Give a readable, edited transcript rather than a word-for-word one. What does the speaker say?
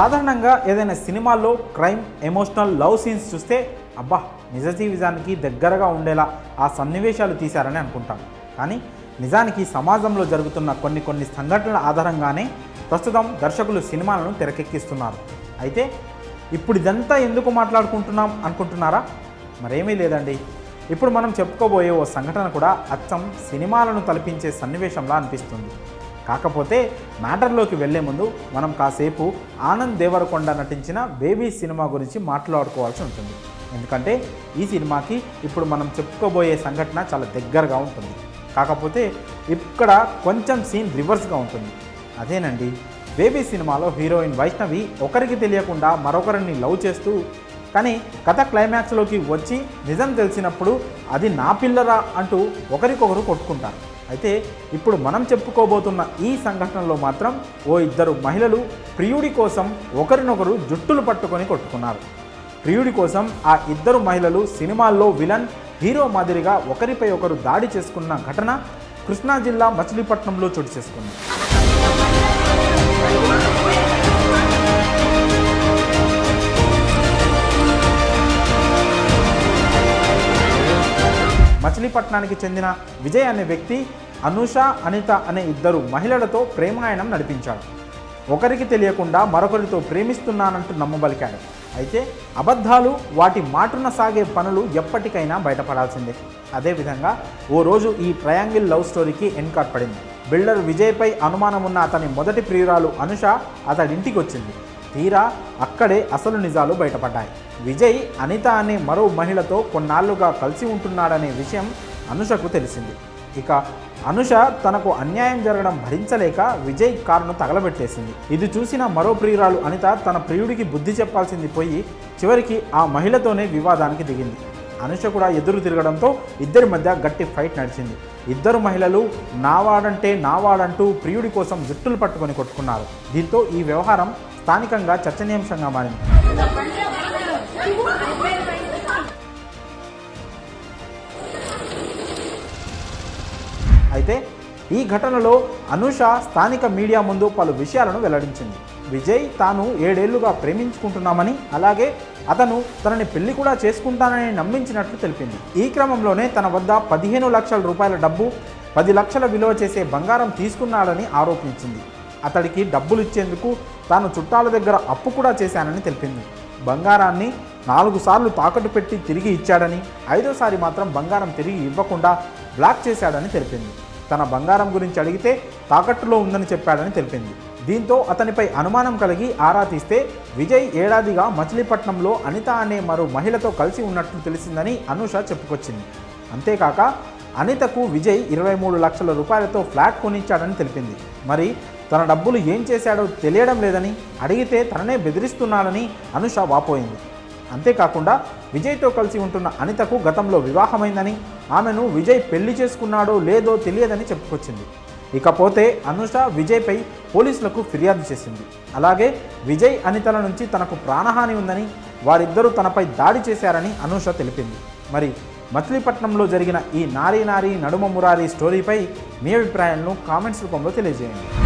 సాధారణంగా ఏదైనా సినిమాల్లో క్రైమ్, ఎమోషనల్, లవ్ సీన్స్ చూస్తే అబ్బా నిజ జీవితానికి దగ్గరగా ఉండేలా ఆ సన్నివేశాలు తీశారని అనుకుంటాం. కానీ నిజానికి సమాజంలో జరుగుతున్న కొన్ని సంఘటనల ఆధారంగానే ప్రస్తుతం దర్శకులు సినిమాలను తెరకెక్కిస్తున్నారు. అయితే ఇప్పుడు ఇదంతా ఎందుకు మాట్లాడుకుంటున్నాం అనుకుంటున్నారా? మరేమీ లేదండి. ఇప్పుడు మనం చెప్పుకోబోయే ఓ సంఘటన కూడా అచ్చం సినిమాలను తలపించే సన్నివేశంలా అనిపిస్తుంది. కాకపోతే మ్యాటర్లోకి వెళ్లే ముందు మనం కాసేపు ఆనంద్ దేవరకొండ నటించిన బేబీ సినిమా గురించి మాట్లాడుకోవాల్సి ఉంటుంది. ఎందుకంటే ఈ సినిమాకి ఇప్పుడు మనం చెప్పుకోబోయే సంఘటన చాలా దగ్గరగా ఉంటుంది. కాకపోతే ఇక్కడ కొంచెం సీన్ రివర్స్గా ఉంటుంది. అదేనండి, బేబీ సినిమాలో హీరోయిన్ వైష్ణవి ఒకరికి తెలియకుండా మరొకరిని లవ్ చేస్తూ, కానీ కథ క్లైమాక్స్లోకి వచ్చి నిజం తెలిసినప్పుడు అది నా పిల్లరా అంటూ ఒకరికొకరు కొట్టుకుంటారు. అయితే ఇప్పుడు మనం చెప్పుకోబోతున్న ఈ సంఘటనలో మాత్రం ఓ ఇద్దరు మహిళలు ప్రియుడి కోసం ఒకరినొకరు జుట్టులు పట్టుకొని కొట్టుకున్నారు. ప్రియుడి కోసం ఆ ఇద్దరు మహిళలు సినిమాల్లో విలన్, హీరో మాదిరిగా ఒకరిపై ఒకరు దాడి చేసుకున్న ఘటన కృష్ణా జిల్లా మచిలీపట్నంలో చోటు చేసుకుంది. మచిలీపట్నానికి చెందిన విజయ్ అనే వ్యక్తి అనూష, అనిత అనే ఇద్దరు మహిళలతో ప్రేమాయణం నడిపించాడు. ఒకరికి తెలియకుండా మరొకరితో ప్రేమిస్తున్నానంటూ నమ్మబలికాడు. అయితే అబద్ధాలు, వాటి మాటున సాగే పనులు ఎప్పటికైనా బయటపడాల్సిందే. అదేవిధంగా ఓ రోజు ఈ ట్రయాంగిల్ లవ్ స్టోరీకి ఎండ్ కార్డ్ పడింది. బిల్డర్ విజయ్పై అనుమానం ఉన్న అతని మొదటి ప్రియురాలు అనుష అతడింటికి వచ్చింది. తీరా అక్కడే అసలు నిజాలు బయటపడ్డాయి. విజయ్ అనిత అనే మరో మహిళతో కొన్నాళ్లుగా కలిసి ఉంటున్నాడనే విషయం అనుషకు తెలిసింది. ఇక అనుష తనకు అన్యాయం జరగడం భరించలేక విజయ్ కారును తగలబెట్టేసింది. ఇది చూసిన మరో ప్రియురాలు అనిత తన ప్రియుడికి బుద్ధి చెప్పాల్సింది పోయి చివరికి ఆ మహిళతోనే వివాదానికి దిగింది. అనుష కూడా ఎదురు తిరగడంతో ఇద్దరి మధ్య గట్టి ఫైట్ నడిచింది. ఇద్దరు మహిళలు నావాడంటూ ప్రియుడి కోసం జుట్టులు పట్టుకొని కొట్టుకున్నారు. దీంతో ఈ వ్యవహారం స్థానికంగా చర్చనీయాంశంగా మారింది. అయితే ఈ ఘటనలో అనుష స్థానిక మీడియా ముందు పలు విషయాలను వెల్లడించింది. విజయ్ తాను 7 ఏళ్లుగా ప్రేమించుకుంటున్నామని, అలాగే అతను తనని పెళ్లి కూడా చేసుకుంటానని నమ్మించినట్లు తెలిపింది. ఈ క్రమంలోనే తన వద్ద 15 లక్షల రూపాయల డబ్బు, 10 లక్షల విలువ చేసే బంగారం తీసుకున్నాడని ఆరోపించింది. అతడికి డబ్బులు ఇచ్చేందుకు తాను చుట్టాల దగ్గర అప్పు కూడా చేశానని తెలిపింది. బంగారాన్ని 4 సార్లు తాకట్టు పెట్టి తిరిగి ఇచ్చాడని, 5వసారి మాత్రం బంగారం తిరిగి ఇవ్వకుండా బ్లాక్ చేశాడని తెలిపింది. తన బంగారం గురించి అడిగితే తాకట్టులో ఉందని చెప్పాడని తెలిపింది. దీంతో అతనిపై అనుమానం కలిగి ఆరా తీస్తే విజయ్ ఏడాదిగా మచిలీపట్నంలో అనిత అనే మరో మహిళతో కలిసి ఉన్నట్లు తెలిసిందని అనుష చెప్పుకొచ్చింది. అంతేకాక అనితకు విజయ్ 23 లక్షల రూపాయలతో ఫ్లాట్ కొనిచ్చాడని తెలిపింది. మరి తన డబ్బులు ఏం చేశాడో తెలియడం లేదని, అడిగితే తననే బెదిరిస్తున్నాడని అనుష వాపోయింది. అంతేకాకుండా విజయ్తో కలిసి ఉంటున్న అనితకు గతంలో వివాహమైందని, ఆమెను విజయ్ పెళ్లి చేసుకున్నాడో లేదో తెలియదని చెప్పుకొచ్చింది. ఇకపోతే అనుష విజయ్పై పోలీసులకు ఫిర్యాదు చేసింది. అలాగే విజయ్ అనితల నుంచి తనకు ప్రాణహాని ఉందని, వారిద్దరూ తనపై దాడి చేశారని అనుష తెలిపింది. మరి మచిలీపట్నంలో జరిగిన ఈ నారీ నడుమ మురారి స్టోరీపై మీ అభిప్రాయాలను కామెంట్స్ రూపంలో తెలియజేయండి.